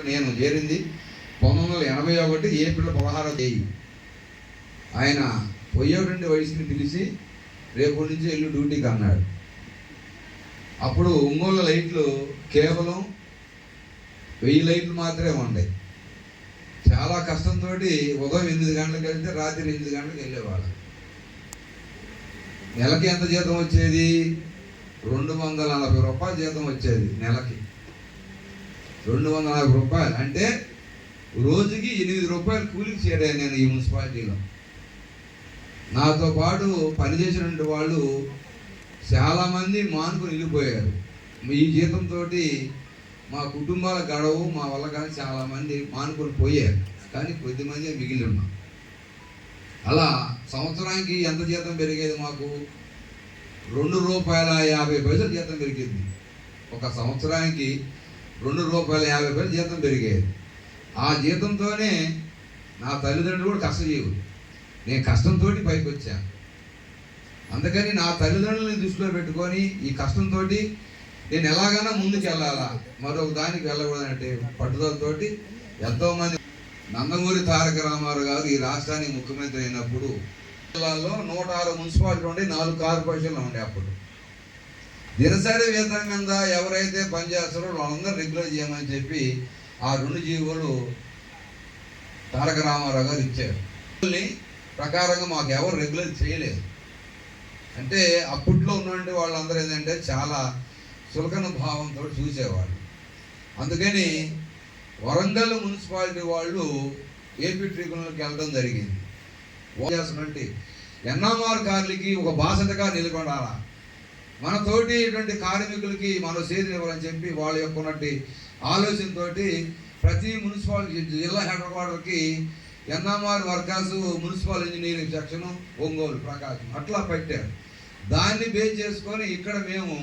నేను చేరింది 1981 ఏప్రిల్ 16వ తేదీ. ఆయన పోయేటువంటి వయసుని పిలిచి రేపు నుంచి వెళ్ళి డ్యూటీకి అన్నాడు. అప్పుడు ఒంగోలు లైట్లు కేవలం 1000 లైట్లు మాత్రమే ఉన్నాయి. చాలా కష్టంతో ఉదయం 8 గంటలకు వెళ్తే రాత్రి 8 గంటలకు వెళ్ళేవాళ్ళం. నెలకి ఎంత జీతం వచ్చేది? 240 రూపాయలు జీతం వచ్చేది నెలకి. 240 రూపాయలు అంటే రోజుకి 8 రూపాయలు కూలికి చేరాను నేను ఈ మున్సిపాలిటీలో. నాతో పాటు పనిచేసినటువంటి వాళ్ళు చాలామంది మానుకుని వెళ్ళిపోయారు. ఈ జీతంతో మా కుటుంబాల గడవు మా వల్ల కానీ చాలామంది మానుకొని పోయారు, కానీ కొద్దిమంది మిగిలి ఉన్నాం. అలా సంవత్సరానికి ఎంత జీతం పెరిగేది? మాకు ₹2.50 జీతం పెరిగింది. ఒక సంవత్సరానికి ₹2.50 జీతం పెరిగేది. ఆ జీతంతోనే నా తల్లిదండ్రులు కూడా కష్టజీవులు. నేను కష్టంతో పైకి వచ్చాను. అందుకని నా తల్లిదండ్రులని దృష్టిలో పెట్టుకొని ఈ కష్టంతో నేను ఎలాగైనా ముందుకు వెళ్ళాలా, మరొక దానికి వెళ్ళకూడదంటే పట్టుదలతోటి ఎంతోమంది. నందమూరి తారక రామారావు గారు ఈ రాష్ట్రానికి ముఖ్యమంత్రి అయినప్పుడు జిల్లాలో 106 మున్సిపాలిటీ ఉండే, 4 కార్పొరేషన్లు ఉండే. అప్పుడు దినసరి వేతనం మీద ఎవరైతే పనిచేస్తారో వాళ్ళందరూ రెగ్యులర్ చేయమని చెప్పి ఆ 2 జీవోలు తారక రామారావు గారు ఇచ్చారు. ప్రకారంగా మాకు ఎవరు రెగ్యులర్ చేయలేదు. అంటే అప్పట్లో ఉన్నటువంటి వాళ్ళందరూ ఏంటంటే చాలా చులకన భావంతో చూసేవాళ్ళు. అందుకని వరంగల్ మున్సిపాలిటీ వాళ్ళు ఏపీ ట్రిబ్యునల్కి వెళ్ళడం జరిగింది. చేస్తున్నట్టు ఎన్ఆర్ఆర్ కార్లకి ఒక బాసటగా నిలబడాలా, మన తోటి ఇటువంటి కార్మికులకి మనం సేవలు ఇవ్వాలని చెప్పి వాళ్ళ యొక్క ఉన్నట్టు ఆలోచనతో ప్రతి మున్సిపాలిటీ జిల్లా హెడ్ క్వార్టర్కి NRR workers municipal engineering section Ongole Prakasam అట్లా పెట్టారు. దాన్ని బేస్ చేసుకొని ఇక్కడ మేము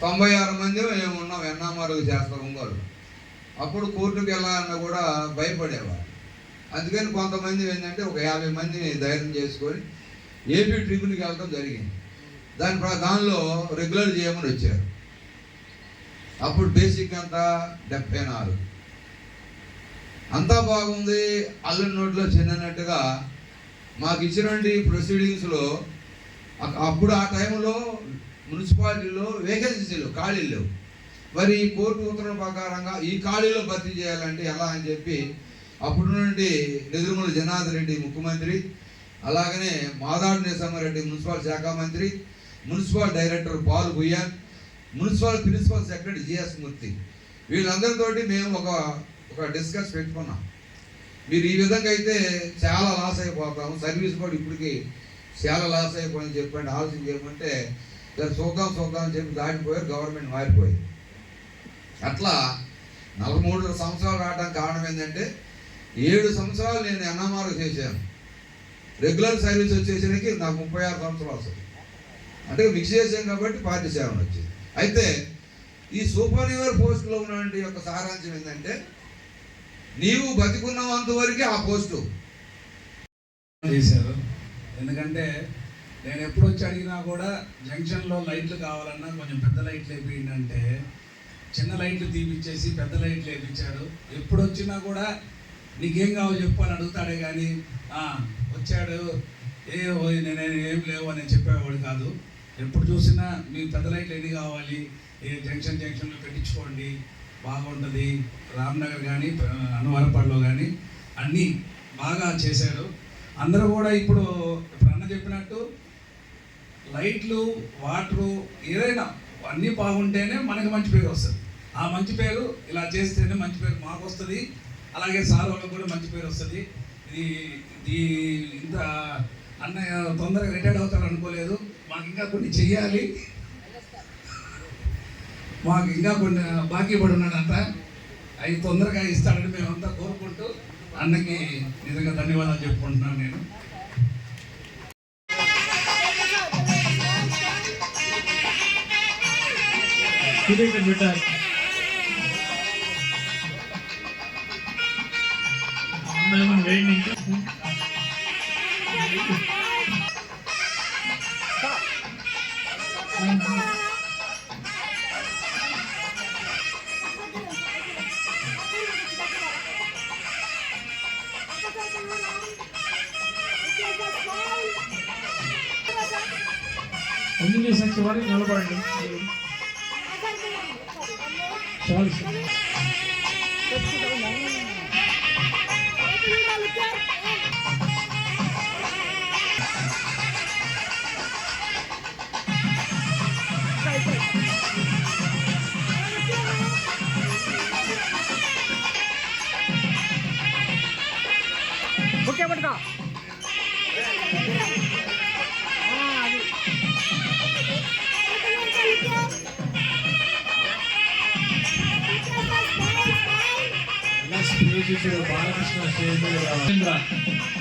96 మంది మేము ఉన్నాం ఎన్ఆర్ఆర్లు చేస్తాం ఒంగోలు. అప్పుడు కోర్టుకు వెళ్ళాలన్నా కూడా భయపడేవారు. అందుకని కొంతమంది ఏంటంటే ఒక 50 మందిని ధైర్యం చేసుకొని ఏపీ ట్రిబ్యునల్కి వెళ్ళడం జరిగింది. దానిలో రెగ్యులర్ చేయమని వచ్చారు. అప్పుడు బేసిక్ అంతా 74. అంతా బాగుంది. అల్లం నోట్లో చిన్నట్టుగా మాకు ఇచ్చినటువంటి ప్రొసీడింగ్స్లో అప్పుడు ఆ టైంలో మున్సిపాలిటీలో వేకెన్సీలు ఖాళీలు లేవు. మరి కోర్టు ఉత్తర్వుల ప్రకారంగా ఈ ఖాళీలో భర్తీ చేయాలంటే ఎలా అని చెప్పి అప్పుడు నుండి నిదురుమల జనార్దన్ రెడ్డి ముఖ్యమంత్రి, అలాగనే మాదాడు నరసింహారెడ్డి మున్సిపల్ శాఖ మంత్రి, municipal director Pal Bhuyan, municipal principal secretary GS Murthy, వీళ్ళందరితోటి మేము ఒక డిస్కస్ పెట్టుకున్నాం. మీరు ఈ విధంగా అయితే చాలా లాస్ అయిపోతాము, సర్వీస్ కూడా ఇప్పటికి చాలా లాస్ అయిపోయిందని చెప్పండి, ఆలోచన చేయమంటే చూద్దాం అని చెప్పి దాటిపోయారు. గవర్నమెంట్ మారిపోయింది. అట్లా 43 సంవత్సరాలు రావడానికి కారణం ఏంటంటే 7 సంవత్సరాలు నేను ఎన్ఆర్ఆర్ చేశాను. రెగ్యులర్ సర్వీస్ వచ్చేసరికి నాకు 36 సంవత్సరాలు వస్తుంది. అంటే మిక్స్ చేసాం కాబట్టి 47 వచ్చింది. అయితే ఈ సూపర్వైజర్ పోస్టులో ఉన్నటువంటి యొక్క సారాంశం ఏంటంటే నీవు బతికున్నంత వరకే ఆ పోస్టు చేశారు. ఎందుకంటే నేను ఎప్పుడు వచ్చి అడిగినా కూడా జంక్షన్లో లైట్లు కావాలన్నా కొంచెం పెద్ద లైట్లు వేయించండి అంటే చిన్న లైట్లు తీపిచ్చేసి పెద్ద లైట్లు వేయించాడు. ఎప్పుడు వచ్చినా కూడా నీకేం కావాలో చెప్పు అని అడుగుతాడే కానీ వచ్చాడు నేను ఏం లేవు అని చెప్పేవాడు కాదు. ఎప్పుడు చూసినా మీకు పెద్ద లైట్లు ఎన్ని కావాలి, ఏ జంక్షన్లో పెట్టించుకోండి బాగుంటుంది. రామ్నగర్ కానీ అన్నవరపాడులో కానీ అన్నీ బాగా చేశారు. అందరూ కూడా ఇప్పుడు అన్న చెప్పినట్టు లైట్లు, వాటరు, ఏదైనా అన్నీ బాగుంటేనే మనకి మంచి పేరు వస్తుంది. ఆ మంచి పేరు ఇలా చేస్తేనే మంచి పేరు మాకు వస్తుంది, అలాగే సార్ వాళ్ళకి కూడా మంచి పేరు వస్తుంది. ఇది ఇంత అన్నయ్య తొందరగా రిటైర్డ్ అవుతారు అనుకోలేదు. మాకు ఇంకా కొన్ని చెయ్యాలి, మాకు ఇంకా కొన్ని బాకీ పడి ఉన్నాడంట, అవి తొందరగా ఇస్తాడని మేమంతా కోరుకుంటూ అన్నకి నిజంగా ధన్యవాదాలు చెప్పుకుంటున్నాను నేను. అన్ని చేసిన వారికి నిలబడండి. చాలు సార్. ఓకే పట్టుకో. నెక్స్ట్ మ్యూజిక్ బాలకృష్ణ స్టేజ్ మీద రావాలి.